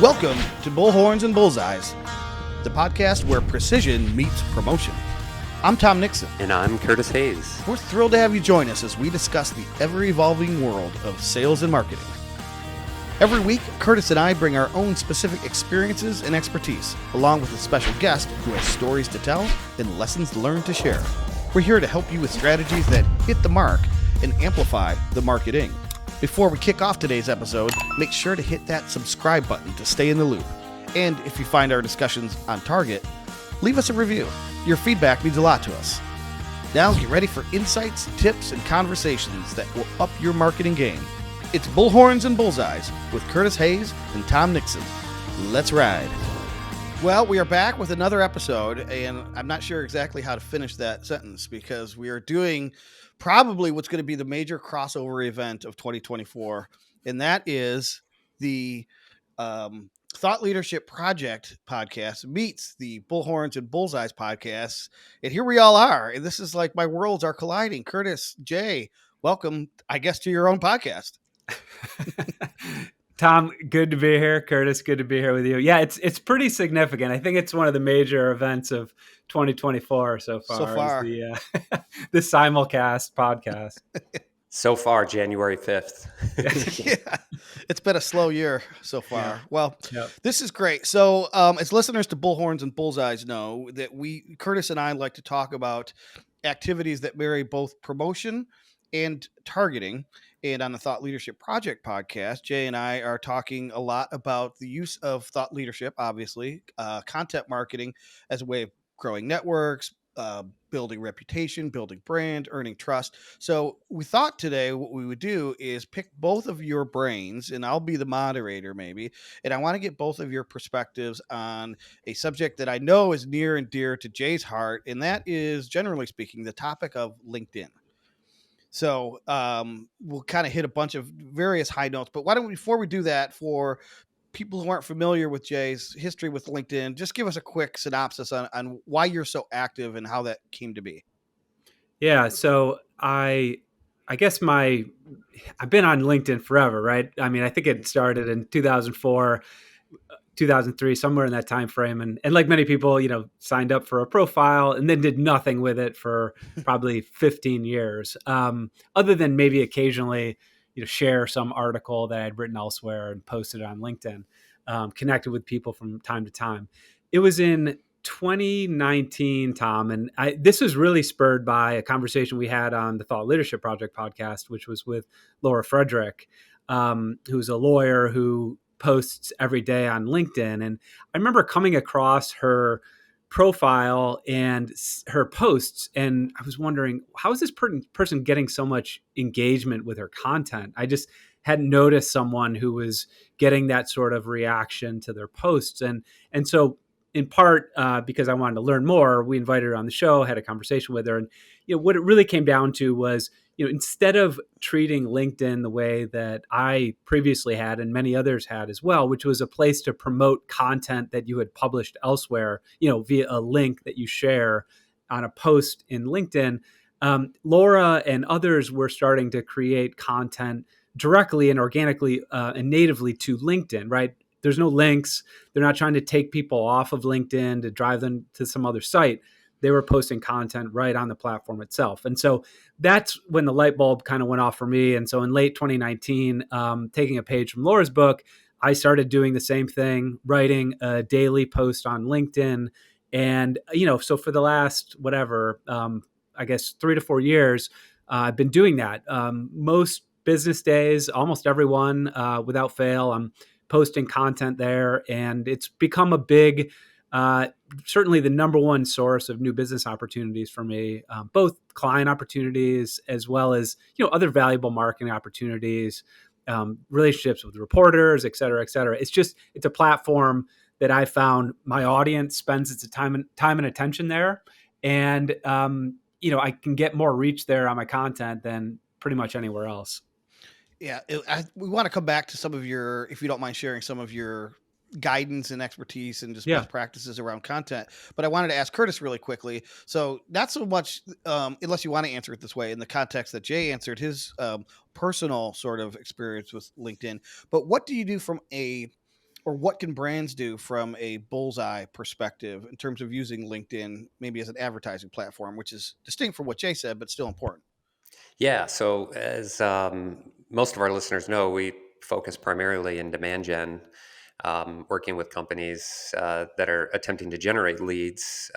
Welcome to Bullhorns and Bullseyes, the podcast where precision meets promotion. I'm Tom Nixon. And I'm Curtis Hayes. We're thrilled to have you join us as we discuss the ever-evolving world of sales and marketing. Every week, Curtis and I bring our own specific experiences and expertise, along with a special guest who has stories to tell and lessons learned to share. We're here to help you with strategies that hit the mark and amplify the marketing. Before we kick off today's episode, make sure to hit that subscribe button to stay in the loop. And if you find our discussions on target, leave us a review. Your feedback means a lot to us. Now get ready for insights, tips, and conversations that will up your marketing game. It's Bullhorns and Bullseyes with Curtis Hayes and Tom Nixon. Let's ride. Well, we are back with another episode, and I'm not sure exactly how to finish that sentence because we are doing probably what's going to be the major crossover event of 2024, and that is the Thought Leadership Project podcast meets the Bullhorns and Bullseyes podcast, and here we all are, and this is like my worlds are colliding. Curtis, Jay, welcome, I guess, to your own podcast. Tom, good to be here. Curtis, good to be here with you. Yeah, it's pretty significant. I think it's one of the major events of 2024 so far. Is the simulcast podcast. So far, January 5th. Yeah, it's been a slow year so far. Yeah. Well, This is great. So as listeners to Bullhorns and Bullseyes know that Curtis and I like to talk about activities that marry both promotion and targeting. And on the Thought Leadership Project podcast, Jay and I are talking a lot about the use of thought leadership, obviously, content marketing as a way of growing networks, building reputation, building brand, earning trust. So we thought today what we would do is pick both of your brains, and I'll be the moderator maybe, and I want to get both of your perspectives on a subject that I know is near and dear to Jay's heart, and that is, generally speaking, the topic of LinkedIn. So we'll kind of hit a bunch of various high notes, but why don't we, before we do that, for people who aren't familiar with Jay's history with LinkedIn, just give us a quick synopsis on why you're so active and how that came to be. Yeah. So I guess I've been on LinkedIn forever, right? I mean, I think it started in 2004, 2003, somewhere in that time frame. And like many people, signed up for a profile and then did nothing with it for probably 15 years. Other than maybe occasionally, share some article that I'd written elsewhere and posted it on LinkedIn, connected with people from time to time. It was in 2019, Tom, and this was really spurred by a conversation we had on the Thought Leadership Project podcast, which was with Laura Frederick, who's a lawyer who posts every day on LinkedIn. And I remember coming across her profile and her posts, and I was wondering, how is this person getting so much engagement with her content? I just hadn't noticed someone who was getting that sort of reaction to their posts. And so in part, because I wanted to learn more, we invited her on the show, had a conversation with her. And, what it really came down to was, instead of treating LinkedIn the way that I previously had and many others had as well, which was a place to promote content that you had published elsewhere, via a link that you share on a post in LinkedIn, Laura and others were starting to create content directly and organically and natively to LinkedIn, right? There's no links. They're not trying to take people off of LinkedIn to drive them to some other site. They were posting content right on the platform itself. And so that's when the light bulb kind of went off for me. And so in late 2019, taking a page from Laura's book, I started doing the same thing, writing a daily post on LinkedIn. And, so for the last, I guess 3 to 4 years, I've been doing that. Most business days, almost everyone, without fail, I'm posting content there. And it's become a big, certainly the number one source of new business opportunities for me, both client opportunities as well as, other valuable marketing opportunities, relationships with reporters, et cetera, et cetera. It's a platform that I found my audience spends its time and attention there. And, I can get more reach there on my content than pretty much anywhere else. Yeah. We want to come back to some of your, if you don't mind sharing some of your guidance and expertise and just best practices around content. But I wanted to ask Curtis really quickly. So not so much, unless you want to answer it this way in the context that Jay answered his personal sort of experience with LinkedIn, but what do you do from a or what can brands do from a bullseye perspective in terms of using LinkedIn maybe as an advertising platform, which is distinct from what Jay said, but still important? Yeah. So, as most of our listeners know, we focus primarily in demand gen, working with companies that are attempting to generate leads,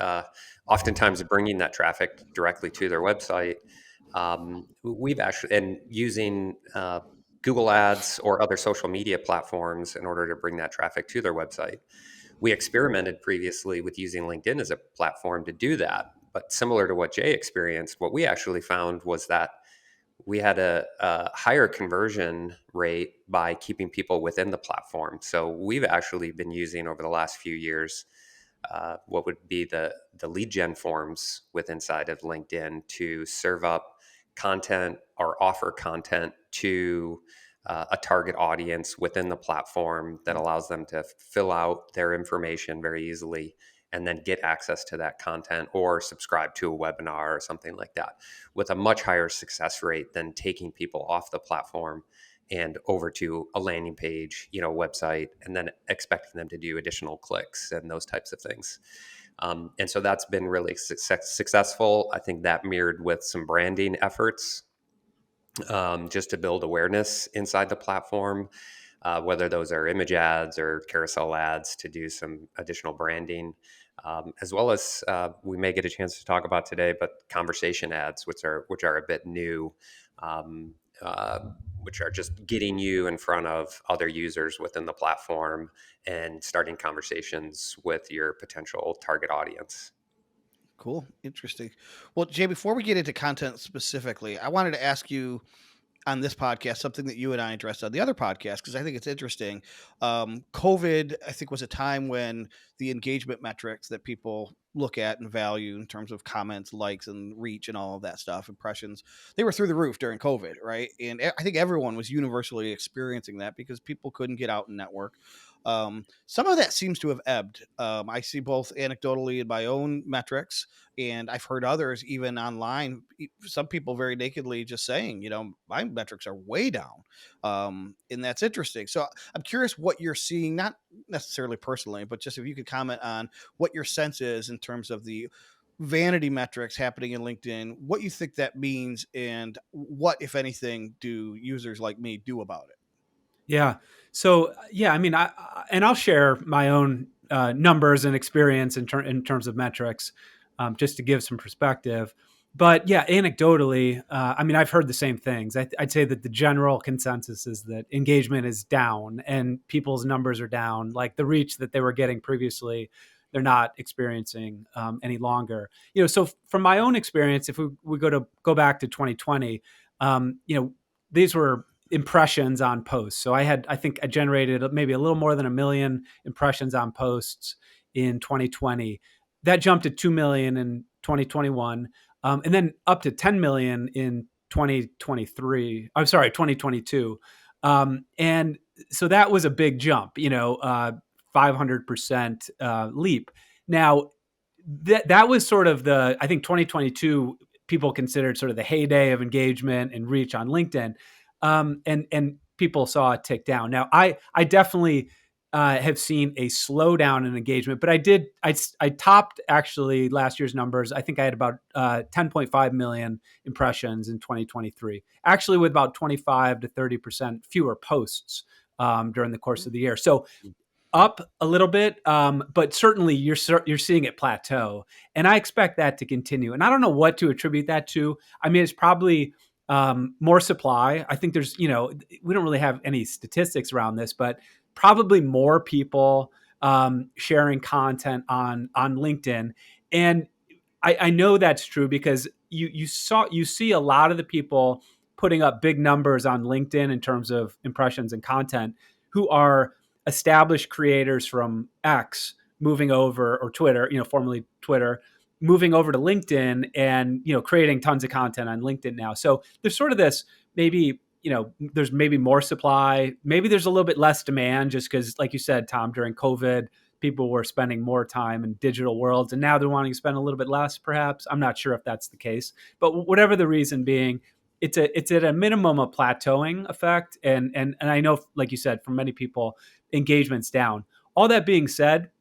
oftentimes bringing that traffic directly to their website. We've actually, and using Google Ads or other social media platforms in order to bring that traffic to their website. We experimented previously with using LinkedIn as a platform to do that. But similar to what Jay experienced, what we actually found was that we had a higher conversion rate by keeping people within the platform. So we've actually been using over the last few years what would be the lead gen forms with inside of LinkedIn to serve up content or offer content to a target audience within the platform that allows them to fill out their information very easily and then get access to that content or subscribe to a webinar or something like that with a much higher success rate than taking people off the platform and over to a landing page, website, and then expecting them to do additional clicks and those types of things. And so that's been really successful. I think that mirrored with some branding efforts, just to build awareness inside the platform, whether those are image ads or carousel ads to do some additional branding, as well as we may get a chance to talk about today, but conversation ads, which are a bit new, um, uh, which are just getting you in front of other users within the platform and starting conversations with your potential target audience. Cool. Interesting. Well, Jay, before we get into content specifically, I wanted to ask you on this podcast something that you and I addressed on the other podcast because I think it's interesting. COVID, I think, was a time when the engagement metrics that people look at and value in terms of comments, likes, and reach, and all of that stuff, impressions, they were through the roof during COVID, right? And I think everyone was universally experiencing that because people couldn't get out and network. Some of that seems to have ebbed. I see both anecdotally in my own metrics, and I've heard others even online, some people very nakedly just saying, my metrics are way down. And that's interesting. So I'm curious what you're seeing, not necessarily personally, but just if you could comment on what your sense is in terms of the vanity metrics happening in LinkedIn, what you think that means, and what, if anything, do users like me do about it? Yeah. So yeah, I mean, and I'll share my own numbers and experience in terms of metrics, just to give some perspective. But yeah, anecdotally, I mean, I've heard the same things. I'd say that the general consensus is that engagement is down and people's numbers are down. Like the reach that they were getting previously, they're not experiencing any longer. So from my own experience, if we go back to 2020, these were impressions on posts. So I think I generated maybe a little more than 1 million impressions on posts in 2020. That jumped to 2 million in 2021, and then up to 10 million in 2023. I'm sorry, 2022. And so that was a big jump, 500% leap. Now, that was sort of I think 2022 people considered sort of the heyday of engagement and reach on LinkedIn. And people saw it tick down. Now, I definitely have seen a slowdown in engagement, but I topped actually last year's numbers. I think I had about 10.5 million impressions in 2023, actually with about 25 to 30% fewer posts during the course of the year. So up a little bit, but certainly you're seeing it plateau, and I expect that to continue. And I don't know what to attribute that to. I mean, it's probably more supply. I think we don't really have any statistics around this, but probably more people sharing content on LinkedIn. And I know that's true because you see a lot of the people putting up big numbers on LinkedIn in terms of impressions and content who are established creators from X moving over, or Twitter, formerly Twitter, moving over to LinkedIn and, creating tons of content on LinkedIn now. So there's sort of this, maybe, there's maybe more supply, maybe there's a little bit less demand just because, like you said, Tom, during COVID, people were spending more time in digital worlds and now they're wanting to spend a little bit less, perhaps. I'm not sure if that's the case, but whatever the reason being, it's at a minimum a plateauing effect, and I know, like you said, for many people, engagement's down. All that being said,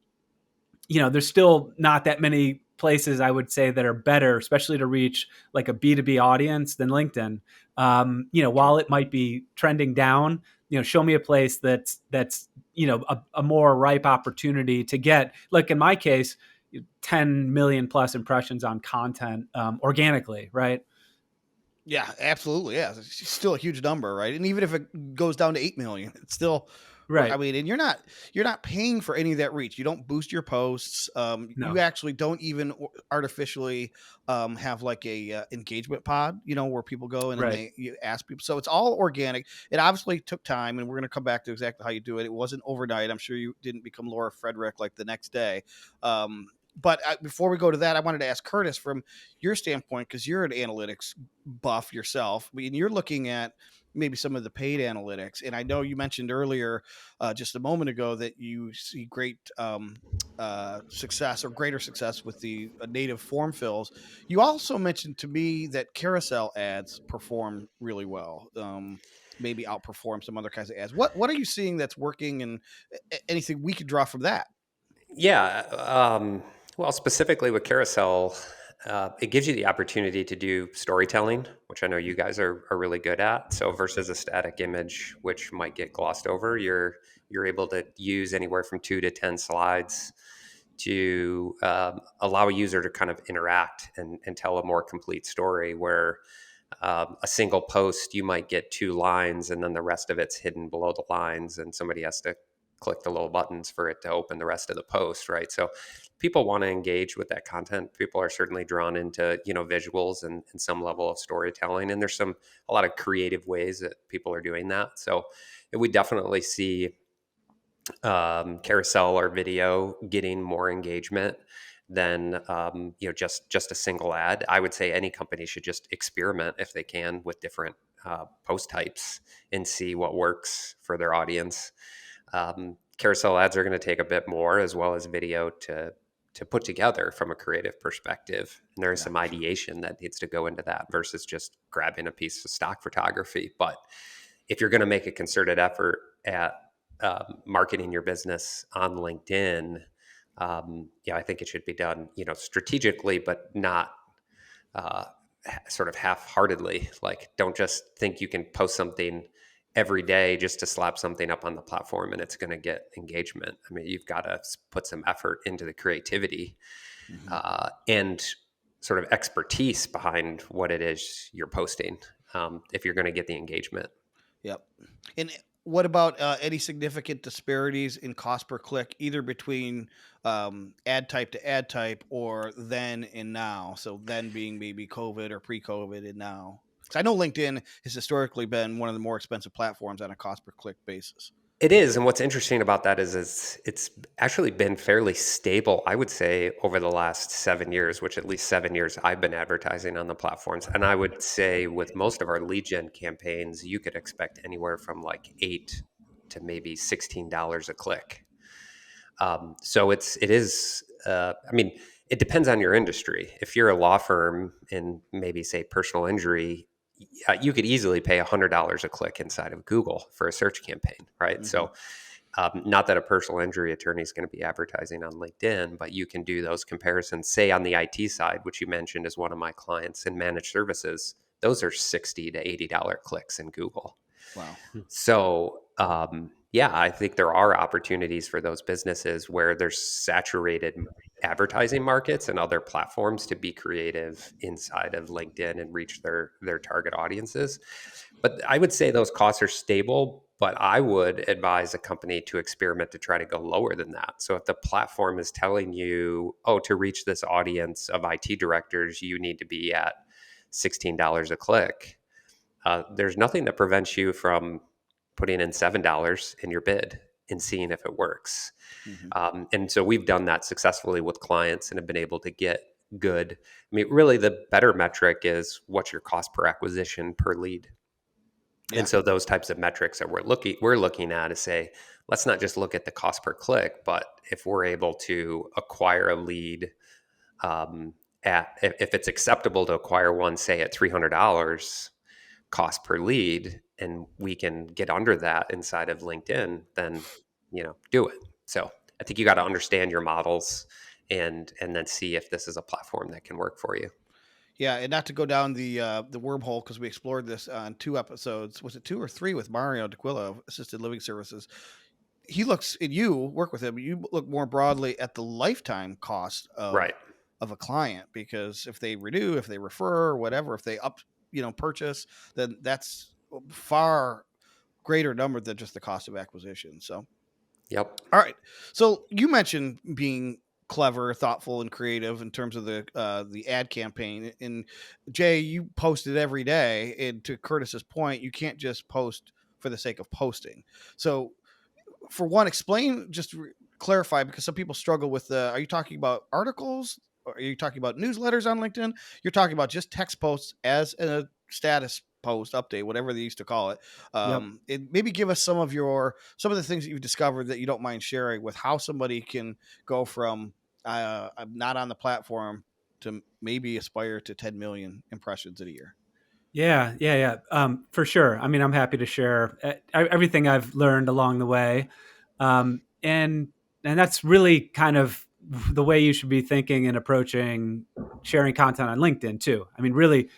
there's still not that many places I would say that are better, especially to reach like a B2B audience than LinkedIn. While it might be trending down, show me a place that's a more ripe opportunity to get, like in my case, 10 million plus impressions on content organically, right? Yeah, absolutely. Yeah, it's still a huge number, right? And even if it goes down to 8 million, it's still, I Right. mean, and you're not paying for any of that reach. You don't boost your posts. You No. actually don't even artificially have like a engagement pod, where people go in and Right. you ask people. So it's all organic. It obviously took time, and we're going to come back to exactly how you do it. It wasn't overnight. I'm sure you didn't become Laura Frederick like the next day. But before we go to that, I wanted to ask Curtis, from your standpoint, because you're an analytics buff yourself. I mean, you're looking at maybe some of the paid analytics, and I know you mentioned earlier, just a moment ago, that you see great success, or greater success, with the native form fills. You also mentioned to me that carousel ads perform really well. Maybe outperform some other kinds of ads. What are you seeing that's working, and anything we could draw from that? Yeah. Well, specifically with Carousel, it gives you the opportunity to do storytelling, which I know you guys are really good at. So versus a static image, which might get glossed over, you're able to use anywhere from 2 to 10 slides to allow a user to kind of interact and tell a more complete story, where a single post, you might get 2 lines and then the rest of it's hidden below the lines, and somebody has to click the little buttons for it to open the rest of the post, right? So people want to engage with that content. People are certainly drawn into visuals and some level of storytelling, and there's a lot of creative ways that people are doing that. So we definitely see carousel or video getting more engagement than just a single ad. I would say any company should just experiment, if they can, with different post types and see what works for their audience. Carousel ads are going to take a bit more, as well as video, to put together from a creative perspective. And there is some ideation that needs to go into that versus just grabbing a piece of stock photography. But if you're going to make a concerted effort at marketing your business on LinkedIn, I think it should be done, strategically, but not sort of half-heartedly. Like, don't just think you can post something every day just to slap something up on the platform and it's going to get engagement. I mean, you've got to put some effort into the creativity and sort of expertise behind what it is you're posting, if you're going to get the engagement. Yep. And what about any significant disparities in cost per click, either between ad type to ad type, or then and now? So then being maybe COVID or pre-COVID, and now. Because I know LinkedIn has historically been one of the more expensive platforms on a cost per click basis. It is, and what's interesting about that is it's actually been fairly stable, I would say, over the last 7 years, which at least 7 years I've been advertising on the platforms. And I would say with most of our lead gen campaigns, you could expect anywhere from like $8 to maybe $16 a click. So it is. I mean, it depends on your industry. If you're a law firm in maybe, say, personal injury, you could easily pay $100 a click inside of Google for a search campaign, right? Mm-hmm. So, not that a personal injury attorney is going to be advertising on LinkedIn, but you can do those comparisons. Say on the IT side, which you mentioned is one of my clients in managed services, those are $60 to $80 clicks in Google. Wow. So, I think there are opportunities for those businesses where there's saturated advertising markets and other platforms to be creative inside of LinkedIn and reach their target audiences. But I would say those costs are stable, but I would advise a company to experiment to try to go lower than that. So if the platform is telling you, to reach this audience of IT directors, you need to be at $16 a click, there's nothing that prevents you from putting in $7 in your bid and seeing if it works. Mm-hmm. And so we've done that successfully with clients and have been able to get good. I mean, really the better metric is what's your cost per acquisition per lead. Yeah. And so those types of metrics that we're looking at is say, let's not just look at the cost per click, but if we're able to acquire a lead if it's acceptable to acquire one, say at $300, cost per lead and we can get under that inside of LinkedIn, then, do it. So I think you got to understand your models and then see if this is a platform that can work for you. Yeah, and not to go down the wormhole, because we explored this on 2 episodes. Was it 2 or 3 with Mario D'Aquila of Assisted Living Services? He looks, and you work with him, you look more broadly at the lifetime cost Right. of a client, because if they renew, if they refer, whatever, if they purchase, then that's a far greater number than just the cost of acquisition. So, Yep. all right. So you mentioned being clever, thoughtful, and creative in terms of the ad campaign. And Jay, you posted every day. And to Curtis's point, you can't just post for the sake of posting. So, for one, explain, just clarify, because some people struggle with are you talking about articles? Or are you talking about newsletters on LinkedIn? You're talking about just text posts as a status post update, whatever they used to call it. Yep. Maybe give us some of the things that you've discovered that you don't mind sharing with how somebody can go from I'm not on the platform to maybe aspire to 10 million impressions in a year. Yeah. For sure. I mean, I'm happy to share everything I've learned along the way, and that's really kind of the way you should be thinking and approaching sharing content on LinkedIn too. I mean, really,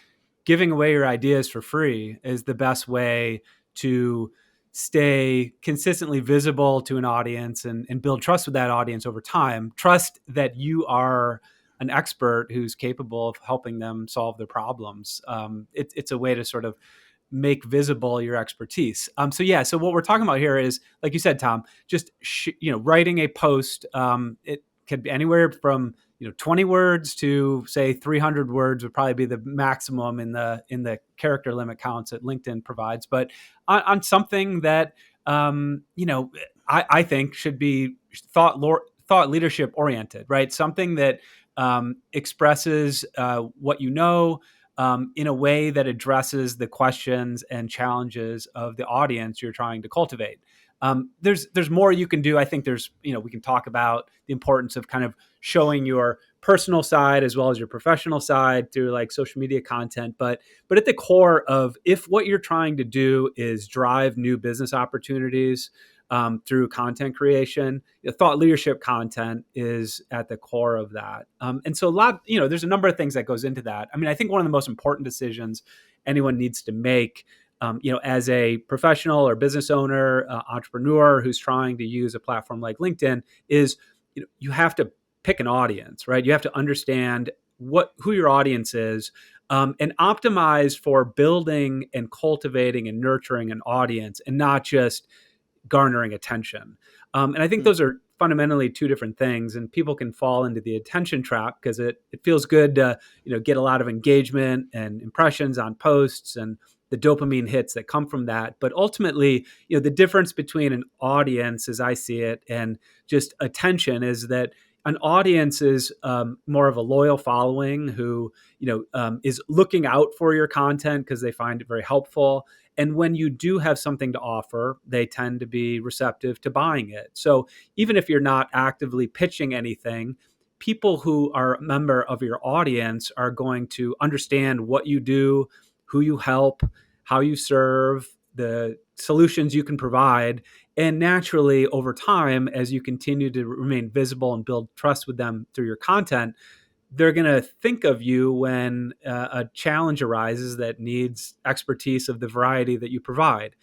giving away your ideas for free is the best way to stay consistently visible to an audience and build trust with that audience over time. Trust that you are an expert who's capable of helping them solve their problems. It's a way to sort of make visible your expertise. So what we're talking about here is, like you said, Tom, just writing a post. It could be anywhere from 20 words to say 300 words would probably be the maximum in the character limit counts that LinkedIn provides. But on something that I think should be thought leadership oriented, right? Something that expresses what you know, in a way that addresses the questions and challenges of the audience you're trying to cultivate. There's more you can do. I think we can talk about the importance of kind of showing your personal side as well as your professional side through like social media content. But at the core of, if what you're trying to do is drive new business opportunities through content creation, thought leadership content is at the core of that. And so there's a number of things that goes into that. I mean, I think one of the most important decisions anyone needs to make, as a professional or business owner, entrepreneur who's trying to use a platform like LinkedIn, is you have to pick an audience, right? You have to understand who your audience is, and optimize for building and cultivating and nurturing an audience, and not just garnering attention. And I think those are fundamentally two different things, and people can fall into the attention trap because it feels good to get a lot of engagement and impressions on posts and the dopamine hits that come from that. But ultimately, the difference between an audience, as I see it, and just attention is that an audience is more of a loyal following who is looking out for your content because they find it very helpful. And when you do have something to offer, they tend to be receptive to buying it. So even if you're not actively pitching anything, people who are a member of your audience are going to understand what you do, who you help, how you serve, the solutions you can provide. And naturally, over time, as you continue to remain visible and build trust with them through your content, they're going to think of you when a challenge arises that needs expertise of the variety that you provide.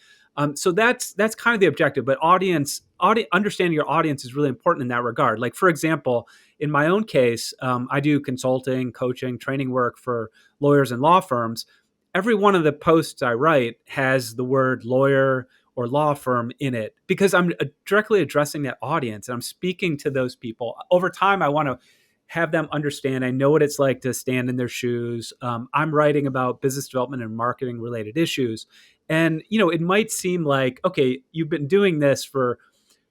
So that's kind of the objective. But understanding your audience is really important in that regard. Like, for example, in my own case, I do consulting, coaching, training work for lawyers and law firms. Every one of the posts I write has the word lawyer or law firm in it, because I'm directly addressing that audience and I'm speaking to those people. Over time, I want to have them understand. I know what it's like to stand in their shoes. I'm writing about business development and marketing related issues. And, it might seem like, okay, you've been doing this for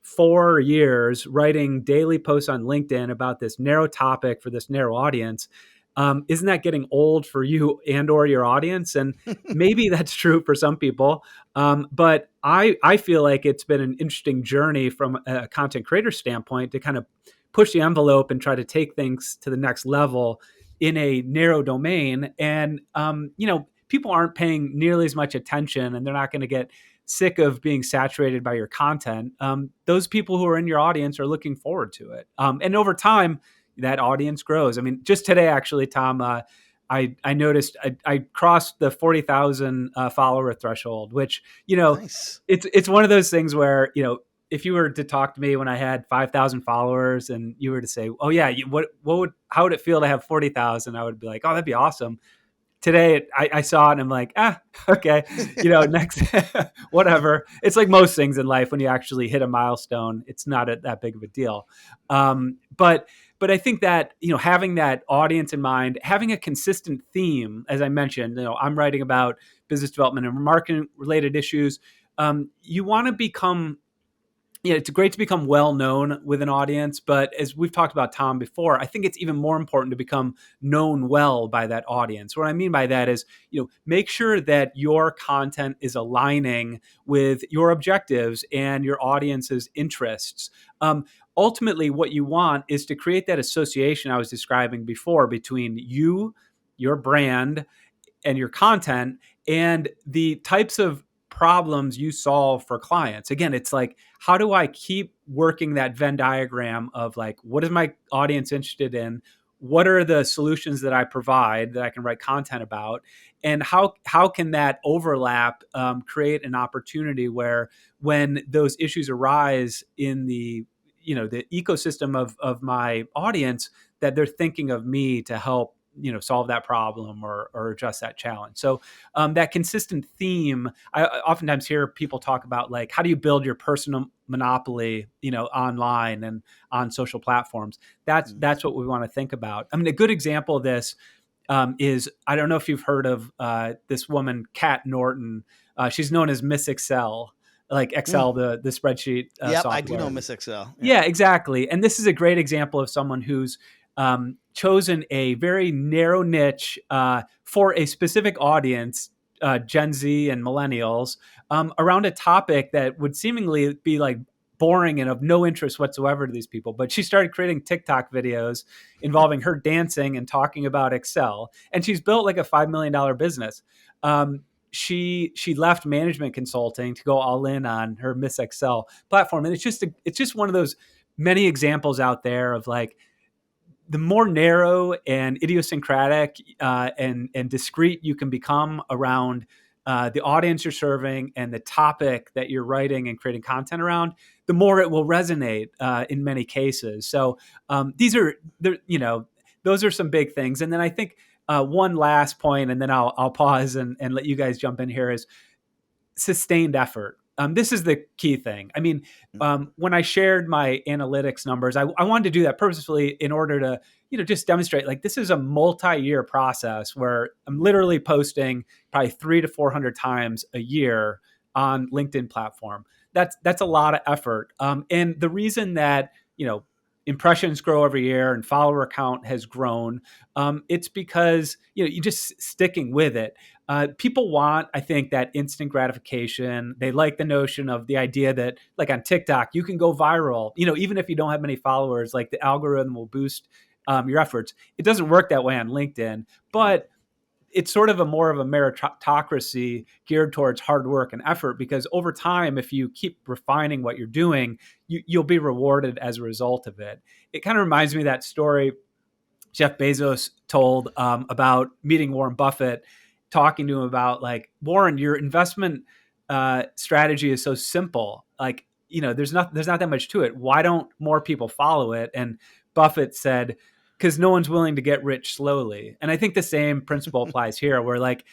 4 years, writing daily posts on LinkedIn about this narrow topic for this narrow audience. Isn't that getting old for you and or your audience? And maybe that's true for some people. But I feel like it's been an interesting journey from a content creator standpoint to kind of push the envelope and try to take things to the next level in a narrow domain. And, people aren't paying nearly as much attention, and they're not going to get sick of being saturated by your content. Those people who are in your audience are looking forward to it. And over time, that audience grows. I mean, just today, actually, Tom, I noticed I crossed the 40,000 follower threshold, which, Nice. it's one of those things where, if you were to talk to me when I had 5,000 followers and you were to say, oh yeah, how would it feel to have 40,000? I would be like, oh, that'd be awesome. Today I saw it and I'm like, okay, next, whatever. It's like most things in life. When you actually hit a milestone, it's not that big of a deal. But I think that, having that audience in mind, having a consistent theme, as I mentioned, I'm writing about business development and marketing related issues. You want to become, it's great to become well known with an audience, but as we've talked about, Tom, before, I think it's even more important to become known well by that audience. What I mean by that is, make sure that your content is aligning with your objectives and your audience's interests. Ultimately, what you want is to create that association I was describing before between you, your brand, and your content, and the types of problems you solve for clients. Again, it's like, how do I keep working that Venn diagram of like, what is my audience interested in? What are the solutions that I provide that I can write content about? And how can that overlap create an opportunity where, when those issues arise in the the ecosystem of my audience, that they're thinking of me to help solve that problem or address that challenge. So that consistent theme, I oftentimes hear people talk about, like, how do you build your personal monopoly, online and on social platforms. That's what we want to think about. I mean, a good example of this is, I don't know if you've heard of this woman, Kat Norton. She's known as Miss Excel, like Excel, the spreadsheet Yep, software. I do know Miss Excel. Yeah, exactly. And this is a great example of someone who's chosen a very narrow niche for a specific audience, Gen Z and millennials, around a topic that would seemingly be like boring and of no interest whatsoever to these people. But she started creating TikTok videos involving her dancing and talking about Excel. And she's built like a $5 million business. She left management consulting to go all in on her Miss Excel platform. And it's just one of those many examples out there of, like, the more narrow and idiosyncratic and discrete you can become around the audience you're serving and the topic that you're writing and creating content around, the more it will resonate in many cases. So those are some big things. And then I think one last point, and then I'll pause and let you guys jump in here, is sustained effort. This is the key thing. I mean, when I shared my analytics numbers, I wanted to do that purposefully in order to, just demonstrate, like, this is a multi-year process where I'm literally posting probably 300 to 400 times a year on LinkedIn platform. That's a lot of effort. And the reason that, impressions grow every year and follower count has grown, it's because, you're just sticking with it. People want, I think, that instant gratification. They like the notion of the idea that, like, on TikTok, you can go viral, even if you don't have many followers, like, the algorithm will boost your efforts. It doesn't work that way on LinkedIn, but it's sort of more of a meritocracy geared towards hard work and effort, because over time, if you keep refining what you're doing, you'll be rewarded as a result of it. It kind of reminds me of that story Jeff Bezos told about meeting Warren Buffett, talking to him about, like, Warren, your investment strategy is so simple. Like, there's not that much to it. Why don't more people follow it? And Buffett said, because no one's willing to get rich slowly. And I think the same principle applies here, where, like,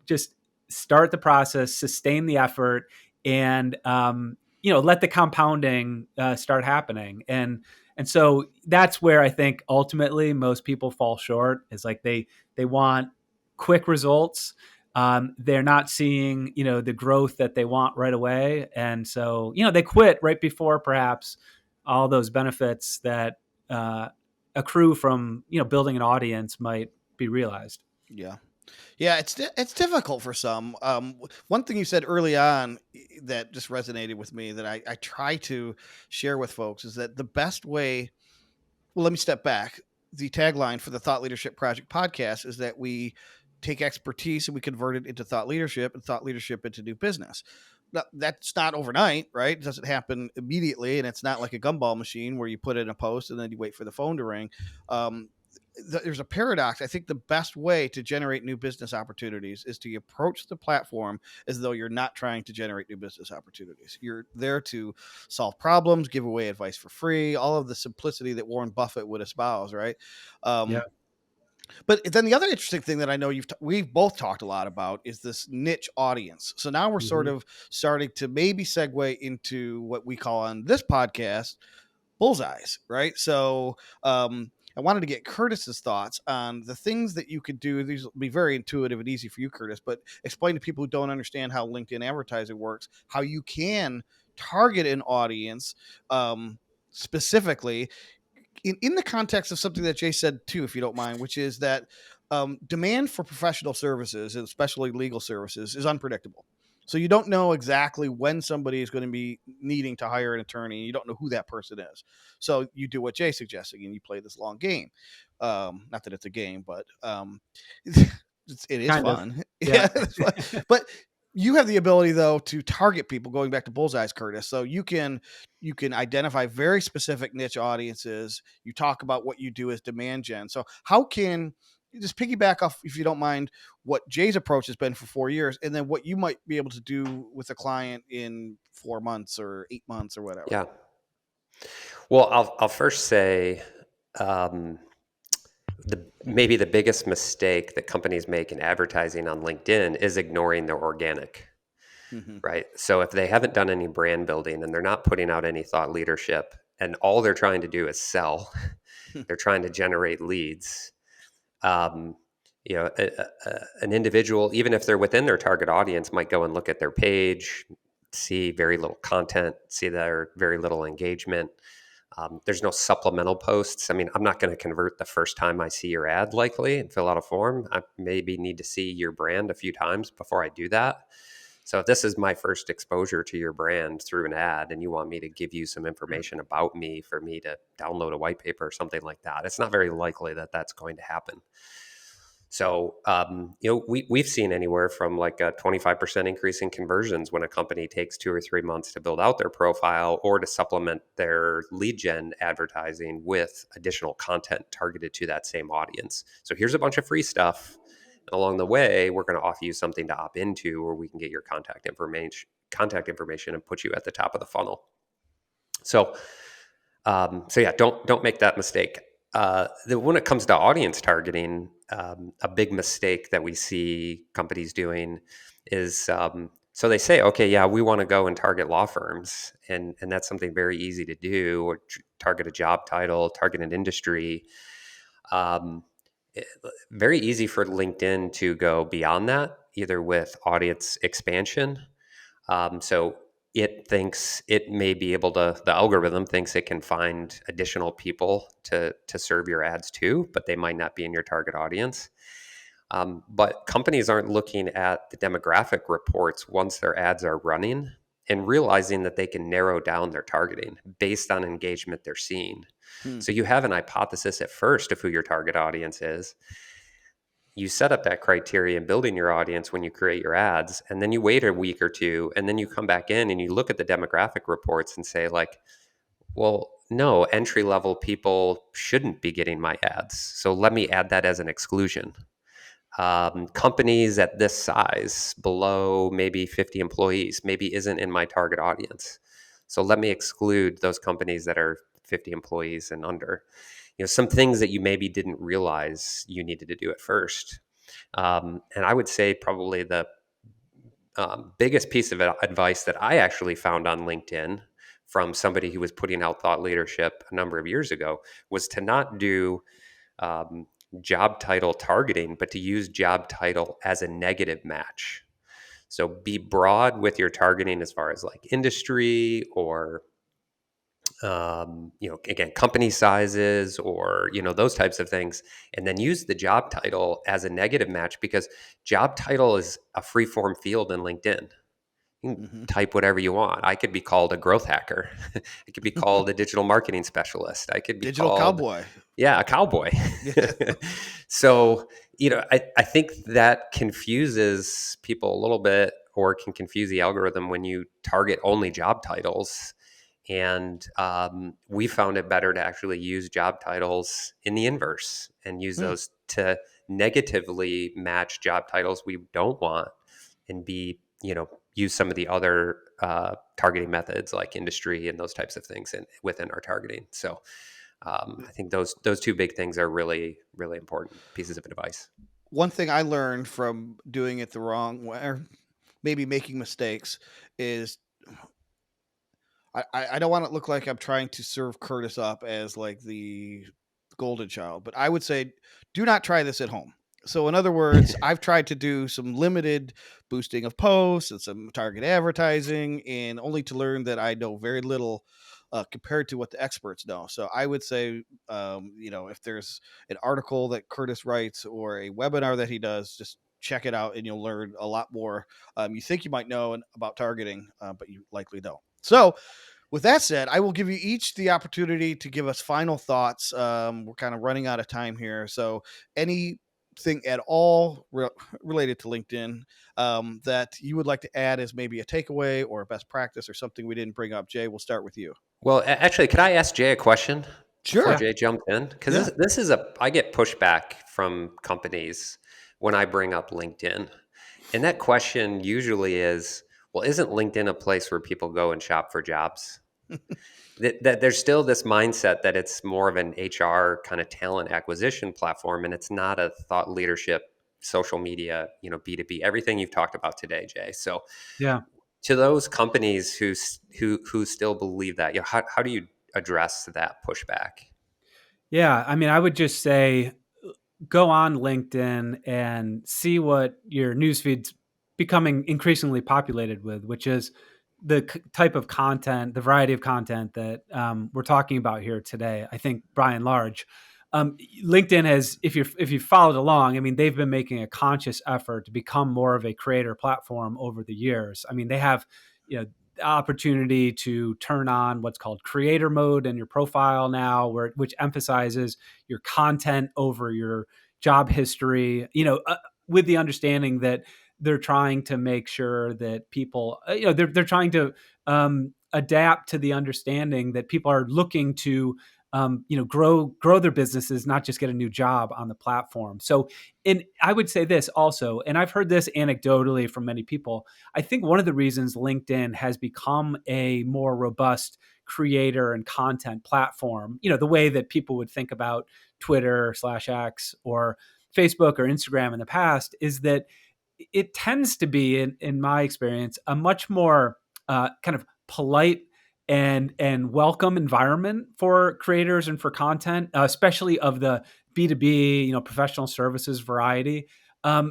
just start the process, sustain the effort, and let the compounding start happening. And so that's where I think ultimately most people fall short, is like they want quick results. They're not seeing, the growth that they want right away. And so, they quit right before perhaps all those benefits that accrue from, building an audience might be realized. Yeah. Yeah, it's difficult for some. One thing you said early on that just resonated with me, that I try to share with folks, is that the best way, well, let me step back. The tagline for the Thought Leadership Project podcast is that we take expertise and we convert it into thought leadership, and thought leadership into new business. Now, that's not overnight, right? It doesn't happen immediately, and it's not like a gumball machine where you put in a post and then you wait for the phone to ring. There's a paradox. I think the best way to generate new business opportunities is to approach the platform as though you're not trying to generate new business opportunities. You're there to solve problems, give away advice for free, all of the simplicity that Warren Buffett would espouse, right? Yeah. But then the other interesting thing that I know we've both talked a lot about is this niche audience. So now we're sort of starting to maybe segue into what we call on this podcast Bullseyes, right? So I wanted to get Curtis's thoughts on the things that you could do. These will be very intuitive and easy for you, Curtis, but explain to people who don't understand how LinkedIn advertising works, how you can target an audience specifically in the context of something that Jay said too, if you don't mind, which is that demand for professional services, especially legal services, is unpredictable. So you don't know exactly when somebody is going to be needing to hire an attorney, and you don't know who that person is. So you do what Jay's suggesting, and you play this long game. Not that it's a game, but it is Kind of. fun. Yeah. It's fun. But you have the ability, though, to target people, going back to Bullseyes, Curtis. So you can identify very specific niche audiences. You talk about what you do as demand gen. So how can you just piggyback off, if you don't mind, what Jay's approach has been for 4 years, and then what you might be able to do with a client in 4 months or 8 months or whatever? Yeah. Well, I'll first say maybe the biggest mistake that companies make in advertising on LinkedIn is ignoring their organic. Right. So if they haven't done any brand building and they're not putting out any thought leadership, and all they're trying to do is sell, they're trying to generate leads. An individual, even if they're within their target audience, might go and look at their page, see very little content, see their very little engagement. There's no supplemental posts. I mean, I'm not going to convert the first time I see your ad likely and fill out a form. I maybe need to see your brand a few times before I do that. So if this is my first exposure to your brand through an ad and you want me to give you some information about me for me to download a white paper or something like that, it's not very likely that that's going to happen. So, we've seen anywhere from like a 25% increase in conversions when a company takes 2 or 3 months to build out their profile or to supplement their lead gen advertising with additional content targeted to that same audience. So here's a bunch of free stuff. And along the way, we're going to offer you something to opt into, where we can get your contact information and put you at the top of the funnel. So yeah, don't make that mistake. When it comes to audience targeting, a big mistake that we see companies doing is, so they say, okay, yeah, we want to go and target law firms, and that's something very easy to do, or target a job title, target an industry. Very easy for LinkedIn to go beyond that, either with audience expansion. So it thinks it may be able to, the algorithm thinks it can find additional people to serve your ads to, but they might not be in your target audience. But companies aren't looking at the demographic reports once their ads are running and realizing that they can narrow down their targeting based on engagement they're seeing. So you have an hypothesis at first of who your target audience is. You set up that criteria in building your audience when you create your ads, and then you wait a week or two, and then you come back in and you look at the demographic reports and say, like, well, no, entry-level people shouldn't be getting my ads, so let me add that as an exclusion. Companies at this size, below maybe 50 employees, maybe isn't in my target audience, so let me exclude those companies that are 50 employees and under. Some things that you maybe didn't realize you needed to do at first. And I would say probably the biggest piece of advice that I actually found on LinkedIn from somebody who was putting out thought leadership a number of years ago was to not do job title targeting, but to use job title as a negative match. So be broad with your targeting as far as like industry or again, company sizes or, those types of things, and then use the job title as a negative match, because job title is a free form field in LinkedIn. You can Mm-hmm. type whatever you want. I could be called a growth hacker. I could be called a digital marketing specialist. I could be Digital called, cowboy. yeah, a cowboy. Yeah. So, I think that confuses people a little bit, or can confuse the algorithm when you target only job titles. And we found it better to actually use job titles in the inverse and use Hmm. those to negatively match job titles we don't want, and use some of the other targeting methods like industry and those types of things within our targeting. So I think those two big things are really, really important pieces of advice. One thing I learned from doing it the wrong way, or maybe making mistakes, is I don't want to look like I'm trying to serve Curtis up as like the golden child, but I would say do not try this at home. So, in other words, I've tried to do some limited boosting of posts and some target advertising, and only to learn that I know very little compared to what the experts know. So, I would say, if there's an article that Curtis writes or a webinar that he does, just check it out and you'll learn a lot more. You think you might know about targeting, but you likely don't. So, with that said, I will give you each the opportunity to give us final thoughts. We're kind of running out of time here. So, anything at all related to LinkedIn that you would like to add as maybe a takeaway or a best practice or something we didn't bring up? Jay, we'll start with you. Well, actually, could I ask Jay a question before Sure. Yeah. Jay jumped in? Because Yeah. this is I get pushback from companies when I bring up LinkedIn. And that question usually is, well, isn't LinkedIn a place where people go and shop for jobs? That there's still this mindset that it's more of an HR kind of talent acquisition platform, and it's not a thought leadership, social media, B2B, everything you've talked about today, Jay. So Yeah. to those companies who still believe that, how do you address that pushback? Yeah. I mean, I would just say go on LinkedIn and see what your newsfeed's becoming increasingly populated with, which is the type of content, the variety of content that we're talking about here today. I think by and large, LinkedIn has, if you followed along, I mean, they've been making a conscious effort to become more of a creator platform over the years. I mean, they have, the opportunity to turn on what's called creator mode in your profile now, which emphasizes your content over your job history, with the understanding that they're trying to make sure that people, they're trying to adapt to the understanding that people are looking to, grow their businesses, not just get a new job on the platform. So, and I would say this also, and I've heard this anecdotally from many people. I think one of the reasons LinkedIn has become a more robust creator and content platform, the way that people would think about Twitter/X or Facebook or Instagram in the past, is that it tends to be, in my experience, a much more kind of polite and welcome environment for creators and for content, especially of the B2B, professional services variety.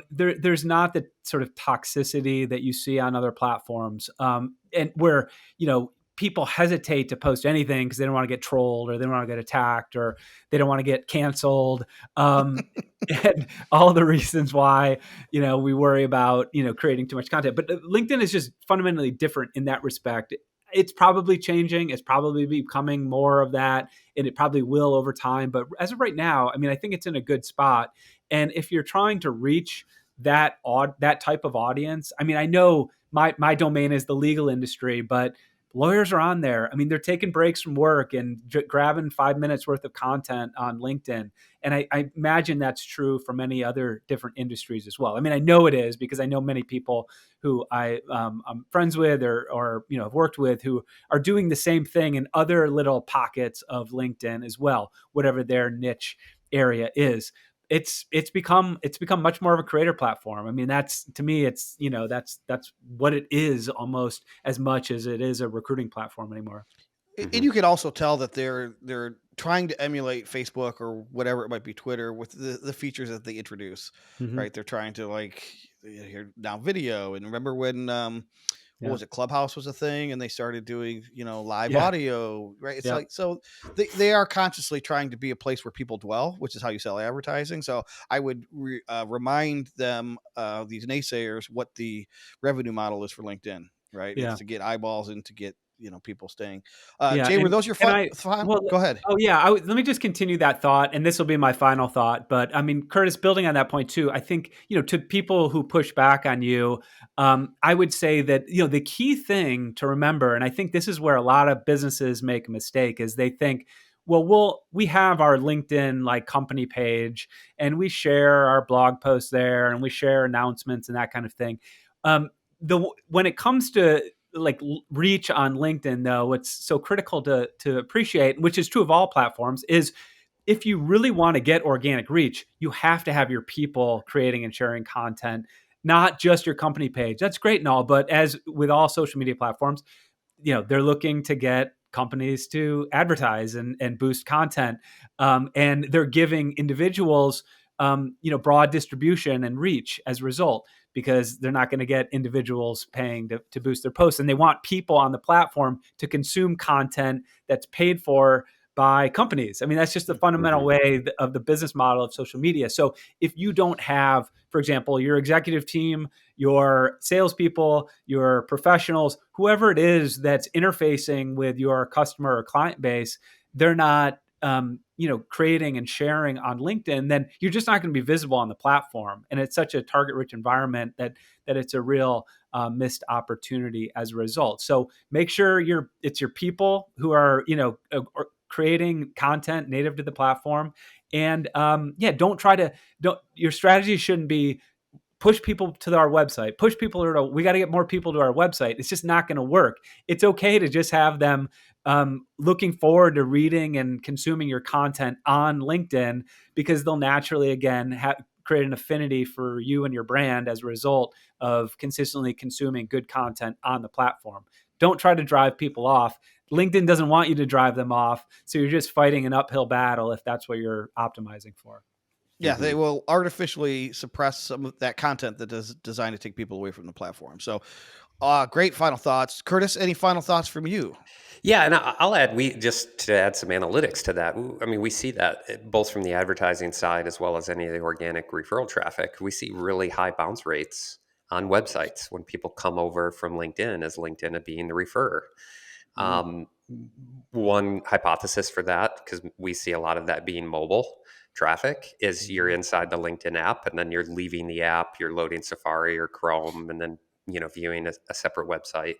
There's not the sort of toxicity that you see on other platforms, and where people hesitate to post anything because they don't want to get trolled or they don't want to get attacked or they don't want to get canceled. And all the reasons why we worry about creating too much content. But LinkedIn is just fundamentally different in that respect. It's probably changing. It's probably becoming more of that, and it probably will over time. But as of right now, I mean, I think it's in a good spot. And if you're trying to reach that type of audience, I mean, I know my domain is the legal industry, but lawyers are on there. I mean, they're taking breaks from work and grabbing 5 minutes worth of content on LinkedIn. And I imagine that's true for many other different industries as well. I mean, I know it is because I know many people who I'm friends with or have worked with who are doing the same thing in other little pockets of LinkedIn as well, whatever their niche area is. It's become much more of a creator platform. I mean, that's, to me, it's that's what it is, almost as much as it is a recruiting platform anymore. And Hmm. you can also tell that they're trying to emulate Facebook or whatever it might be, Twitter, with the features that they introduce, Hmm. right? They're trying to like here now video. And remember when what Yeah. was it, Clubhouse was a thing and they started doing live Yeah. audio, right? It's Yeah. like, so they are consciously trying to be a place where people dwell, which is how you sell advertising. So I would remind them, these naysayers, what the revenue model is for LinkedIn. right? Yeah. It's to get eyeballs and to get, people staying. Yeah, Jay, were those your final? well, Go ahead. oh yeah, let me just continue that thought, and this will be my final thought. But I mean, Curtis, building on that point too, I think, to people who push back on you, I would say that, the key thing to remember, and I think this is where a lot of businesses make a mistake, is they think, well, we have our LinkedIn like company page, and we share our blog posts there, and we share announcements and that kind of thing. When it comes to like reach on LinkedIn, though, what's so critical to appreciate, which is true of all platforms, is if you really want to get organic reach, you have to have your people creating and sharing content, not just your company page. That's great and all, but as with all social media platforms, they're looking to get companies to advertise and boost content, and they're giving individuals broad distribution and reach as a result, because they're not going to get individuals paying to boost their posts, and they want people on the platform to consume content that's paid for by companies. I mean, that's just the fundamental way of the business model of social media. So if you don't have, for example, your executive team, your salespeople, your professionals, whoever it is that's interfacing with your customer or client base, they're not creating and sharing on LinkedIn, then you're just not going to be visible on the platform. And it's such a target-rich environment that it's a real missed opportunity as a result. So make sure it's your people who are creating content native to the platform, and your strategy shouldn't be push people to our website, we got to get more people to our website. It's just not going to work. It's okay to just have them looking forward to reading and consuming your content on LinkedIn, because they'll naturally, again, create an affinity for you and your brand as a result of consistently consuming good content on the platform. Don't try to drive people off. LinkedIn doesn't want you to drive them off. So you're just fighting an uphill battle if that's what you're optimizing for. Yeah, they will artificially suppress some of that content that is designed to take people away from the platform. So great final thoughts. Curtis, any final thoughts from you? Yeah, and I'll add, just to add some analytics to that. I mean, we see that both from the advertising side as well as any of the organic referral traffic. We see really high bounce rates on websites when people come over from LinkedIn, as LinkedIn being the referrer. One hypothesis for that, because we see a lot of that being mobile traffic, is you're inside the LinkedIn app and then you're leaving the app, you're loading Safari or Chrome, and then viewing a separate website,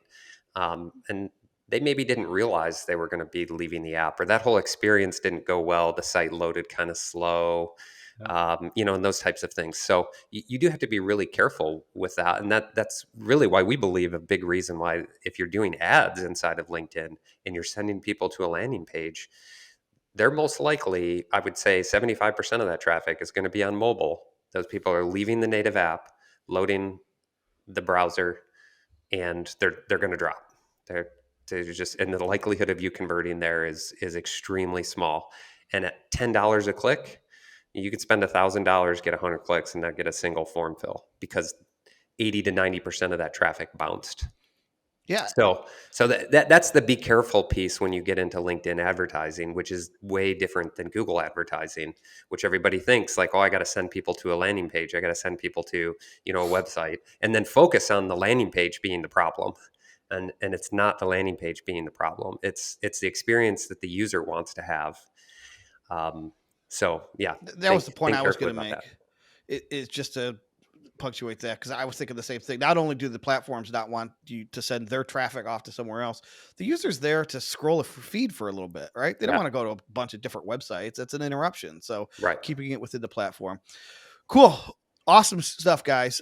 and they maybe didn't realize they were going to be leaving the app, or that whole experience didn't go well. The site loaded kind of slow, and those types of things. So you do have to be really careful with that. And that's really why we believe a big reason why, if you're doing ads inside of LinkedIn and you're sending people to a landing page, they're most likely, I would say 75% of that traffic is going to be on mobile. Those people are leaving the native app, loading the browser, and they're going to drop. They're just, and the likelihood of you converting there is extremely small. And at $10 a click, you could spend $1,000, get 100 clicks, and not get a single form fill, because 80 to 90% of that traffic bounced. Yeah. So that's the be careful piece when you get into LinkedIn advertising, which is way different than Google advertising, which everybody thinks like, oh, I got to send people to a landing page. I got to send people to, a website, and then focus on the landing page being the problem. And it's not the landing page being the problem. It's the experience that the user wants to have. So yeah, that was the point I was going to make. It's just to punctuate that, because I was thinking the same thing. Not only do the platforms not want you to send their traffic off to somewhere else, the user's there to scroll a feed for a little bit, right? They don't want to go to a bunch of different websites. That's an interruption. So keeping it within the platform. Cool. Awesome stuff, guys.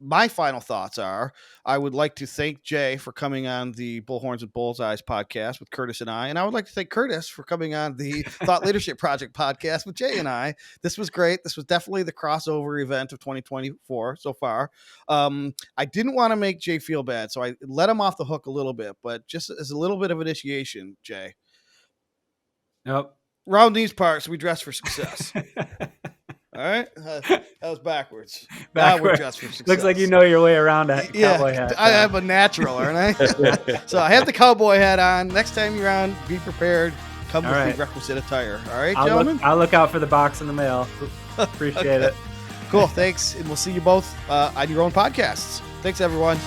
My final thoughts are, I would like to thank Jay for coming on the Bullhorns Bullseyes podcast with Curtis and I. And I would like to thank Curtis for coming on the Thought Leadership Project podcast with Jay and I. This was great. This was definitely the crossover event of 2024 so far. I didn't want to make Jay feel bad, so I let him off the hook a little bit, but just as a little bit of initiation, Jay. Nope. Round these parts, we dress for success. All right, that was backwards. We're dressed for success. Looks like you know your way around a cowboy hat. I am a natural, aren't I? So I have the cowboy hat on. Next time you're on, be prepared. Come with the requisite attire. All right, gentlemen? I'll look out for the box in the mail. Appreciate it. Cool, thanks. And we'll see you both on your own podcasts. Thanks, everyone.